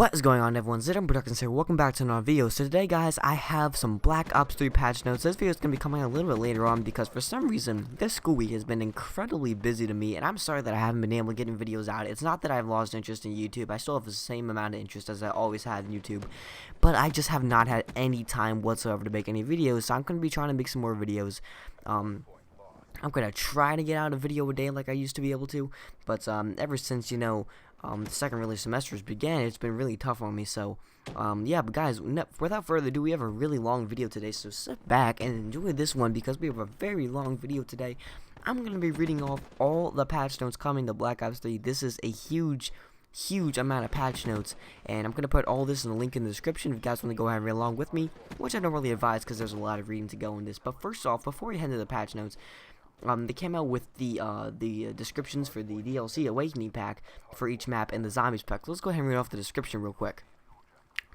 What is going on, everyone? Xexon Productions here. Welcome back to another video. So today, guys, I have some Black Ops 3 patch notes. This video is going to be coming out a little bit later on because for some reason, this school week has been incredibly busy to me, and I'm sorry that I haven't been able to get videos out. It's not that I've lost interest in YouTube. I still have the same amount of interest as I always had in YouTube, but I just have not had any time whatsoever to make any videos, so I'm going to be trying to make some more videos. I'm going to try to get out a video a day like I used to be able to, but ever since, the second really semesters began, it's been really tough on me. So, yeah, but guys, without further ado, we have a really long video today, so sit back and enjoy this one because we have a very long video today. I'm going to be reading off all the patch notes coming to Black Ops 3. This is a huge amount of patch notes, and I'm going to put all this in the link in the description if you guys want to go ahead and read along with me, which I don't really advise because there's a lot of reading to go in this. But first off, before we head into the patch notes, they came out with the descriptions for the DLC Awakening Pack for each map and the Zombies Pack. So let's go ahead and read off the description real quick.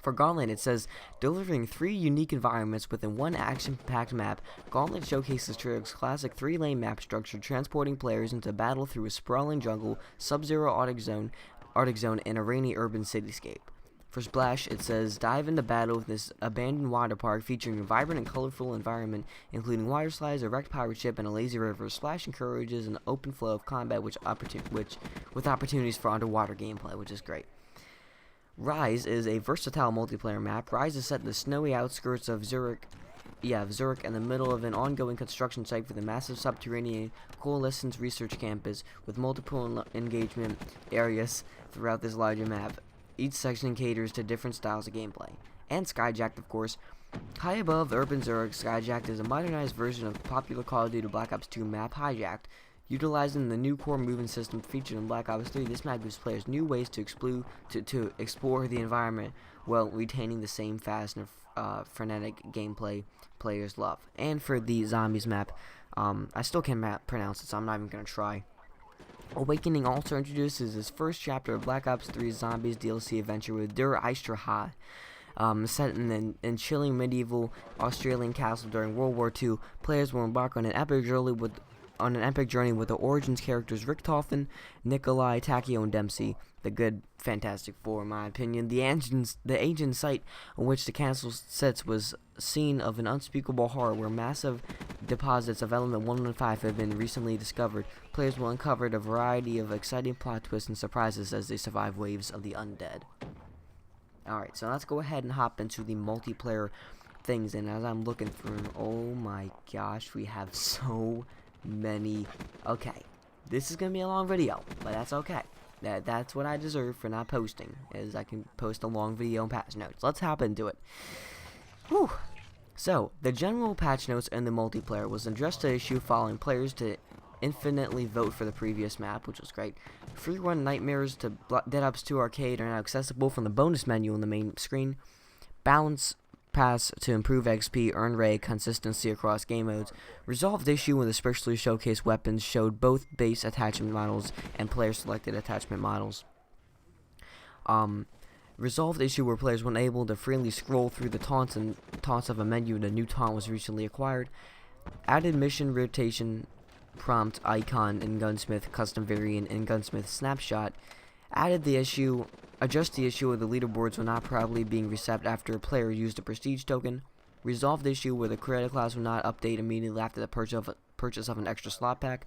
For Gauntlet, it says, delivering 3 unique environments within one action-packed map, Gauntlet showcases Treyarch's classic 3-lane map structure, transporting players into battle through a sprawling jungle, sub-zero Arctic zone, and a rainy urban cityscape. For Splash, it says, dive into battle with this abandoned water park featuring a vibrant and colorful environment, including water slides, a wrecked pirate ship, and a lazy river. Splash encourages an open flow of combat with opportunities for underwater gameplay, which is great. Rise is a versatile multiplayer map. Rise is set in the snowy outskirts of Zurich in the middle of an ongoing construction site for the massive subterranean Coalescence Research Campus, with multiple engagement areas throughout this larger map. Each section caters to different styles of gameplay. And Skyjacked, of course. High above urban Zurich, Skyjacked is a modernized version of the popular Call of Duty Black Ops 2 map Hijacked. Utilizing the new core movement system featured in Black Ops 3, this map gives players new ways to explore the environment while retaining the same fast and frenetic gameplay players love. And for the Zombies map, I still can't pronounce it, so I'm not even going to try. Awakening also introduces his first chapter of Black Ops 3's Zombies DLC adventure with Der Eisterha, set in chilling medieval Australian castle during World War II. Players will embark on an epic journey with the Origins characters Richtofen, Nikolai, Takeo, and Dempsey, the good Fantastic Four, in my opinion. The ancient site on which the castle sits was scene of an unspeakable horror where massive deposits of element 115 have been recently discovered. Players will uncover a variety of exciting plot twists and surprises as they survive waves of the undead. Alright, so let's go ahead and hop into the multiplayer things, and as I'm looking through, oh my gosh, we have so many. Okay, this is gonna be a long video, but that's okay. That's what I deserve for not posting, is I can post a long video and patch notes. Let's hop into it. Whew. So, the general patch notes in the multiplayer was addressed to the issue following players to infinitely vote for the previous map, which was great. Free run nightmares to Dead Ops 2 Arcade are now accessible from the bonus menu on the main screen. Balance pass to improve XP, earn raid consistency across game modes. Resolved issue with especially showcased weapons showed both base attachment models and player selected attachment models. Resolved issue where players weren't able to freely scroll through the taunts of a menu, and a new taunt was recently acquired. Added mission rotation prompt icon in Gunsmith custom variant in Gunsmith snapshot. Adjust the issue of the leaderboards when not properly being reset after a player used a prestige token. Resolved issue where the creator class will not update immediately after the purchase of an extra slot pack.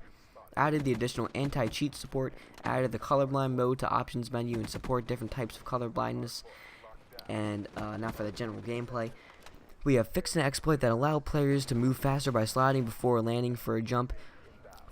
Added the additional anti-cheat support. Added the colorblind mode to options menu and support different types of color blindness. And now for the general gameplay. We have fixed an exploit that allowed players to move faster by sliding before landing for a jump.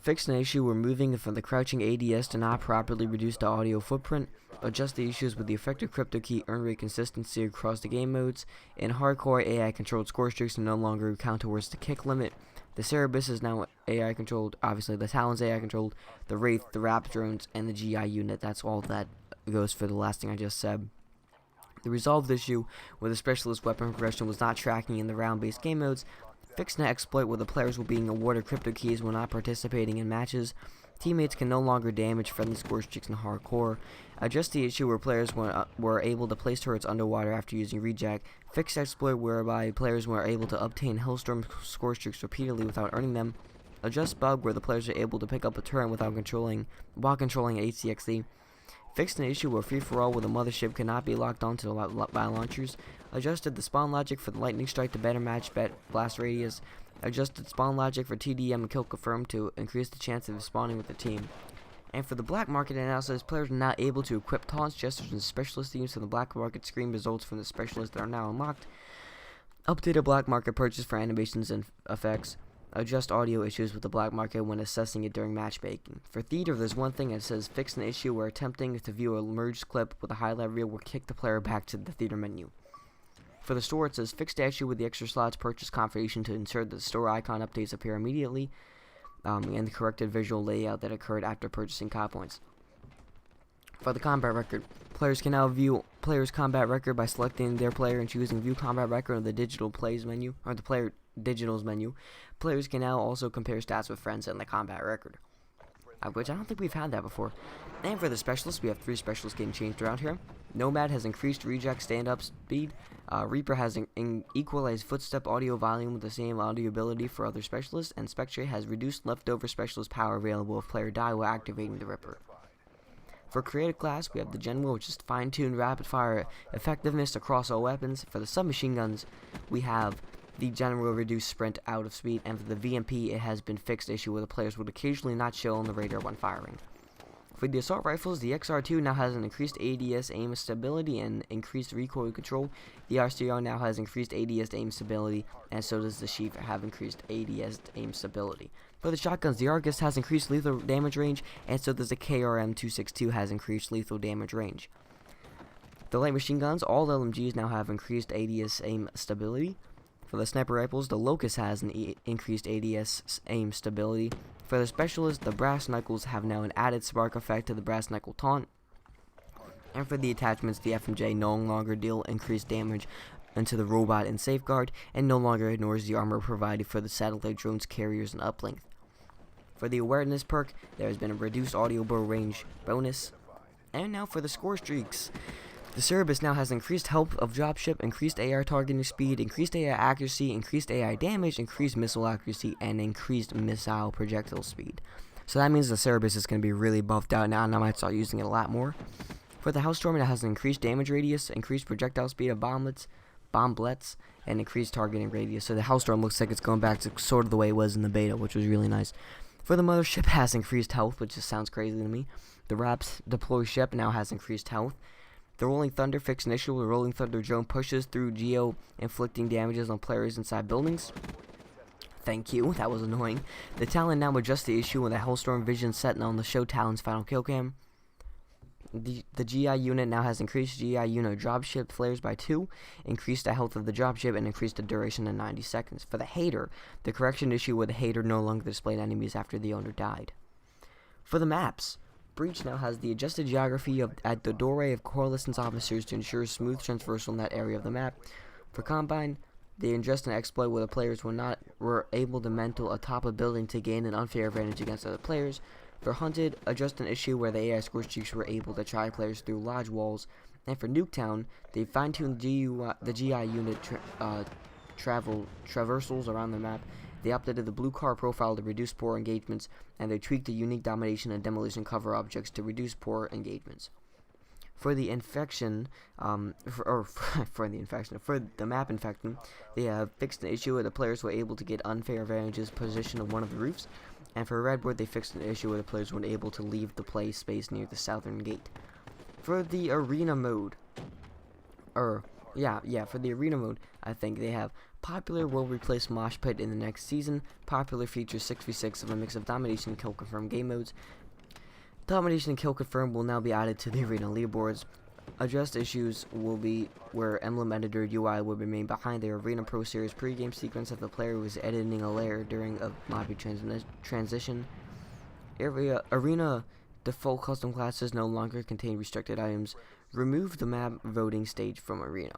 Fixed an issue where moving from the crouching ADS to not properly reduce the audio footprint. Adjust the issues with the effective crypto key earn rate consistency across the game modes. In hardcore, AI controlled score streaks and no longer count towards the kick limit. The Cerebus is now AI controlled. Obviously, the Talon's AI controlled. The Wraith, the Rap drones, and the GI unit. That's all that goes for the last thing I just said. The resolved issue where the specialist weapon progression was not tracking in the round-based game modes. Fixed an exploit where the players were being awarded crypto keys when not participating in matches. Teammates can no longer damage friendly score streaks in hardcore. Adjust the issue where players were able to place turrets underwater after using rejack. Fixed exploit whereby players were able to obtain Hellstorm score streaks repeatedly without earning them. Adjust bug where the players are able to pick up a turret while controlling ACXD. Fixed an issue where free-for-all with a mothership cannot be locked onto by launchers. Adjusted the spawn logic for the lightning strike to better match blast radius. Adjusted spawn logic for TDM and kill confirm to increase the chance of spawning with the team. And for the black market analysis, players are now able to equip taunts, gestures, and specialist themes from the black market screen results from the specialists that are now unlocked. Updated black market purchase for animations and effects. Adjust audio issues with the black market when assessing it during matchmaking. For theater, there's one thing that says fix an issue where attempting to view a merged clip with a highlight reel will kick the player back to the theater menu. For the store, it says fix the issue with the extra slots purchase confirmation to ensure that the store icon updates appear immediately, and the corrected visual layout that occurred after purchasing COD points. For the combat record, players can now view player's combat record by selecting their player and choosing view combat record in the digital plays menu, or the player digitals menu. Players can now also compare stats with friends in the combat record, which I don't think we've had that before. And for the specialists, we have 3 specialists getting changed around here. Nomad has increased reject stand-up speed. Reaper has equalized footstep audio volume with the same audio ability for other specialists, and Spectre has reduced leftover specialist power available if player die while activating the Ripper. For creative class, we have the General, which is fine-tuned rapid-fire effectiveness across all weapons. For the submachine guns, we have the General reduced sprint out of speed, and for the VMP, it has been fixed issue where the players would occasionally not show on the radar when firing. For the assault rifles, the XR2 now has an increased ADS aim stability and increased recoil control. The RCR now has increased ADS aim stability, and so does the Sheath have increased ADS aim stability. For the shotguns, the Argus has increased lethal damage range, and so does the KRM-262 has increased lethal damage range. The light machine guns, all LMGs now have increased ADS aim stability. For the sniper rifles, the Locust has an increased ADS aim stability. For the specialists, the brass knuckles have now an added spark effect to the brass knuckle taunt. And for the attachments, the FMJ no longer deal increased damage into the robot in Safeguard, and no longer ignores the armor provided for the satellite drones, carriers, and uplink. For the awareness perk, there has been a reduced audio bow range bonus. And now for the score streaks. The Cerberus now has increased health of dropship, increased AR targeting speed, increased AI accuracy, increased AI damage, increased missile accuracy, and increased missile projectile speed. So that means the Cerberus is going to be really buffed out now, and I might start using it a lot more. For the Hellstorm, it has an increased damage radius, increased projectile speed of bomblets, and increased targeting radius. So the Hellstorm looks like it's going back to sort of the way it was in the beta, which was really nice. For the Mothership, it has increased health, which just sounds crazy to me. The RAPS deploy ship now has increased health. The Rolling Thunder fixed an issue where the Rolling Thunder drone pushes through Geo, inflicting damages on players inside buildings. Thank you, that was annoying. The Talon now adjusts the issue when the Hellstorm vision set on the show Talon's final kill cam. The GI unit now has increased GI unit dropship flares by 2, increased the health of the dropship, and increased the duration to 90 seconds. For the Hater, the correction issue where the Hater no longer displayed enemies after the owner died. For the maps, Breach now has the adjusted geography at the doorway of coalescence officers to ensure smooth transversal in that area of the map. For Combine, they adjust an exploit where the players were able to mental atop a building to gain an unfair advantage against other players. For Hunted, adjust an issue where the AI score streaks were able to try players through lodge walls. And for Nuketown, they fine-tuned the GI unit traversals around the map. They updated the blue car profile to reduce poor engagements, and they tweaked the unique domination and demolition cover objects to reduce poor engagements. For the infection, for the map infection, they have fixed an issue where the players were able to get unfair advantages position of one of the roofs. And for Redboard, they fixed an issue where the players weren't able to leave the play space near the southern gate. For the arena mode, for the arena mode, I think they have Popular will replace Mosh Pit in the next season. Popular features 6v6 of a mix of Domination and Kill Confirm game modes. Domination and Kill Confirm will now be added to the arena leaderboards. Adjust issues will be where Emblem Editor UI will remain behind the Arena Pro Series pregame sequence if the player was editing a layer during a lobby transition. Arena default custom classes no longer contain restricted items. Remove the map voting stage from Arena.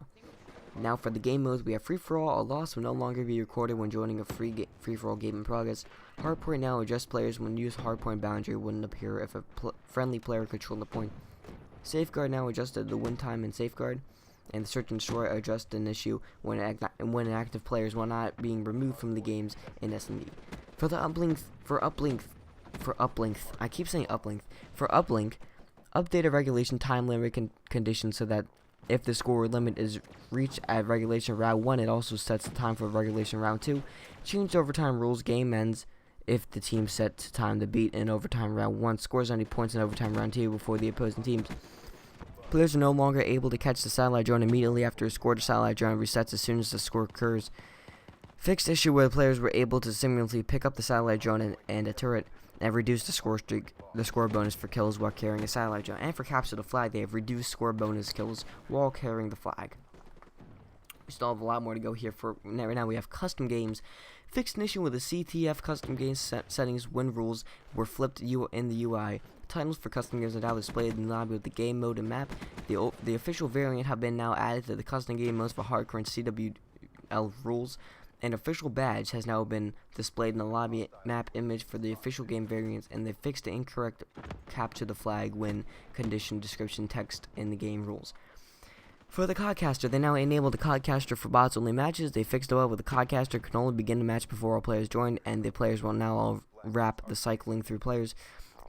Now for the game modes, we have Free-For-All. A loss will no longer be recorded when joining a free-for-all game in progress. Hardpoint now adjusts players when used hardpoint boundary wouldn't appear if a friendly player controlled the point. Safeguard now adjusted the win time in Safeguard, and the Search and Destroy adjust an issue when active players were not being removed from the games in SMD. For uplink, Updated regulation time limit conditions so that if the score limit is reached at regulation round 1, it also sets the time for regulation round 2. Changed overtime rules. Game ends if the team set time to beat in overtime round 1 scores any points in overtime round 2 before the opposing teams. Players are no longer able to catch the satellite drone immediately after a score. The satellite drone resets as soon as the score occurs. Fixed issue where the players were able to simultaneously pick up the satellite drone and a turret and reduce the score bonus for kills while carrying a satellite drone. And for capture the flag, they have reduced score bonus kills while carrying the flag. We still have a lot more to go here. For right now, we have custom games. Fixed an issue with the CTF custom games settings when rules were flipped in the UI. Titles for custom games are now displayed in the lobby with the game mode and map. The official variant have been now added to the custom game modes for hardcore and CWL rules. An official badge has now been displayed in the lobby map image for the official game variants, and they fixed the incorrect capture the flag when condition description text in the game rules. For the codcaster, they now enabled the codcaster for bots only matches. They fixed the bug where the codcaster can only begin the match before all players join, and the players will now all wrap the cycling through players.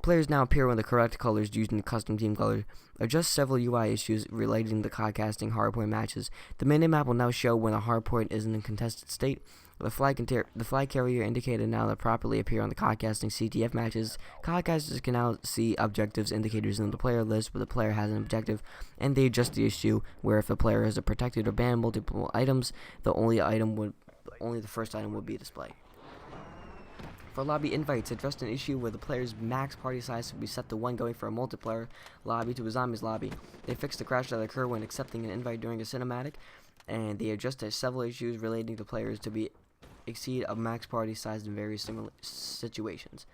Players now appear with the correct colors using the custom team color. Adjust several UI issues relating to codcasting hardpoint matches. The minimap will now show when a hardpoint is in a contested state. The flag carrier indicated now that properly appear on the codcasting CTF matches. Codcasters can now see objectives indicators in the player list where the player has an objective, and they adjust the issue where if the player has a protected or banned multiple items, only the first item would be displayed. For lobby invites, addressed an issue where the player's max party size would be set to 1 going for a multiplayer lobby to a zombies lobby. They fixed the crash that occur when accepting an invite during a cinematic, and they adjusted several issues relating to players to exceed a max party size in various situations.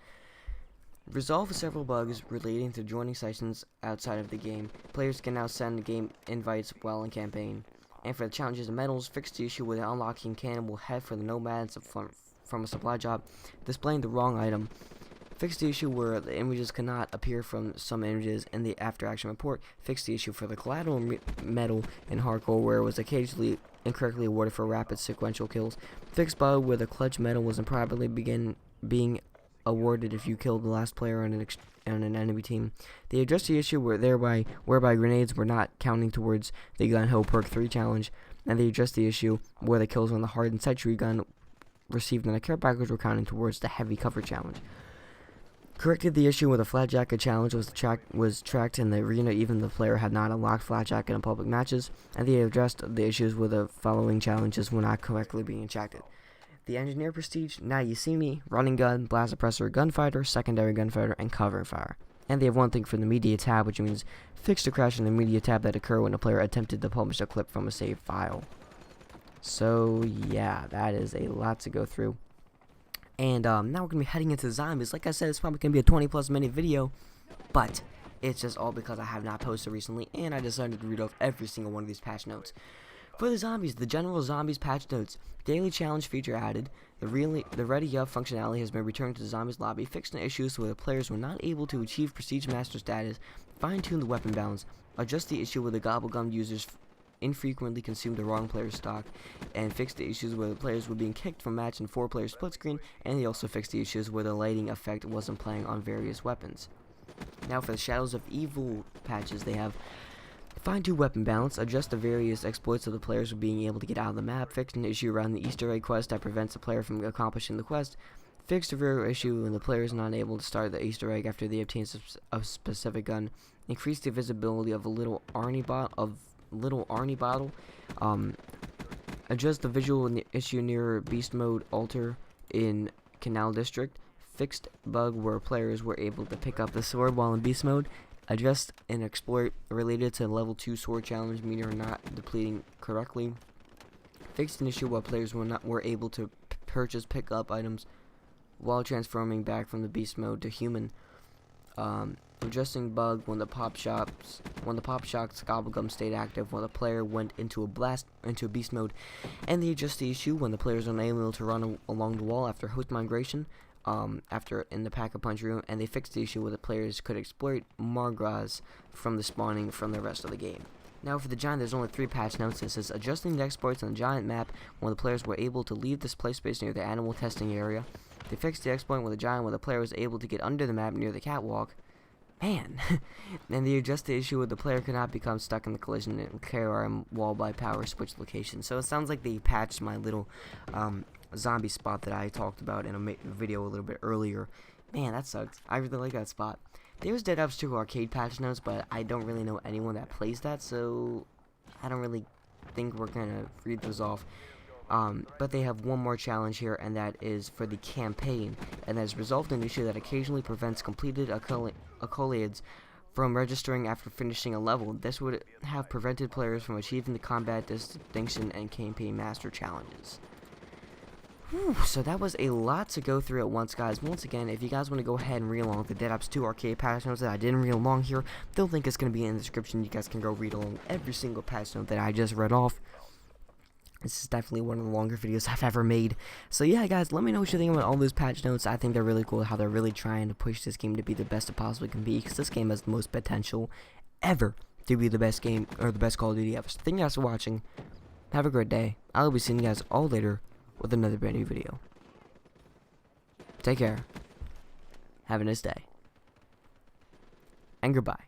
Resolve several bugs relating to joining sessions outside of the game. Players can now send game invites while in campaign. And for the challenges and medals, fixed the issue with unlocking Cannibal Head for the nomads from a supply drop, displaying the wrong item. Fixed the issue where the images cannot appear from some images in the after action report. Fixed the issue for the collateral medal in hardcore where it was occasionally incorrectly awarded for rapid sequential kills. Fixed bug where the clutch medal was improperly being awarded if you killed the last player on an enemy team. They addressed the issue whereby grenades were not counting towards the Gun Ho Perk 3 challenge, and they addressed the issue where the kills on the hardened sentry gun received in a care package were counting towards the heavy cover challenge. Corrected the issue where the flat jacket challenge was tracked in the arena even the player had not unlocked flat jacket in public matches, and they addressed the issues where the following challenges were not correctly being checked. The engineer prestige, now you see me, running gun, blast suppressor, gunfighter, secondary gunfighter, and cover fire. And they have one thing for the media tab, which means fix the crash in the media tab that occur when a player attempted to publish a clip from a saved file. So yeah, that is a lot to go through. And now we're going to be heading into zombies. Like I said, it's probably going to be a 20+ minute video, but it's just all because I have not posted recently, and I decided to read off every single one of these patch notes. For the zombies, the general zombies patch notes. Daily challenge feature added. The ready up functionality has been returned to the zombies lobby. Fixed the issues where the players were not able to achieve prestige master status. Fine-tune the weapon balance. Adjust the issue where the gobblegum users infrequently consumed the wrong player's stock, and fixed the issues where the players were being kicked from match in 4-player split screen, and they also fixed the issues where the lighting effect wasn't playing on various weapons. Now for the Shadows of Evil patches, they have fine-tune weapon balance, adjust the various exploits of the players from being able to get out of the map, fixed an issue around the Easter egg quest that prevents the player from accomplishing the quest, fixed a rare issue when the player is not able to start the Easter egg after they obtain a specific gun, increased the visibility of a little Arnie bottle, adjust the visual issue near beast mode altar in Canal District, fixed bug where players were able to pick up the sword while in beast mode, addressed an exploit related to level 2 sword challenge meter not depleting correctly, fixed an issue where players were able to pick up items while transforming back from the beast mode to human, addressing bug when the pop shock's gobblegum stayed active while the player went into beast mode, and they adjust the issue when the player is unable to run along the wall after host migration in the pack-a-punch room, and they fixed the issue where the players could exploit Margras from the spawning from the rest of the game. Now for the giant, there's only 3 patch notes. It says adjusting the exploits on the giant map when the players were able to leave this play space near the animal testing area. They fixed the exploit with the giant when the player was able to get under the map near the catwalk. Man. And they addressed the issue where the player could not become stuck in the collision and KRM wall by power switch location. So it sounds like they patched my little zombie spot that I talked about in a video a little bit earlier. Man, that sucks. I really like that spot. There's Dead Ops 2 arcade patch notes, but I don't really know anyone that plays that, so I don't really think we're gonna read those off. But they have one more challenge here, and that is for the campaign, and that has resolved an issue that occasionally prevents completed accolades from registering after finishing a level. This would have prevented players from achieving the combat distinction and campaign master challenges. Whew, so that was a lot to go through at once, guys. Once again, if you guys want to go ahead and read along with the Dead Ops 2 arcade patch notes that I didn't read along here, the link is going to be in the description. You guys can go read along every single patch note that I just read off. This is definitely one of the longer videos I've ever made. So yeah, guys, let me know what you think about all those patch notes. I think they're really cool how they're really trying to push this game to be the best it possibly can be, because this game has the most potential ever to be the best game, or the best Call of Duty ever. So thank you guys for watching. Have a great day. I'll be seeing you guys all later with another brand new video. Take care. Have a nice day. And goodbye.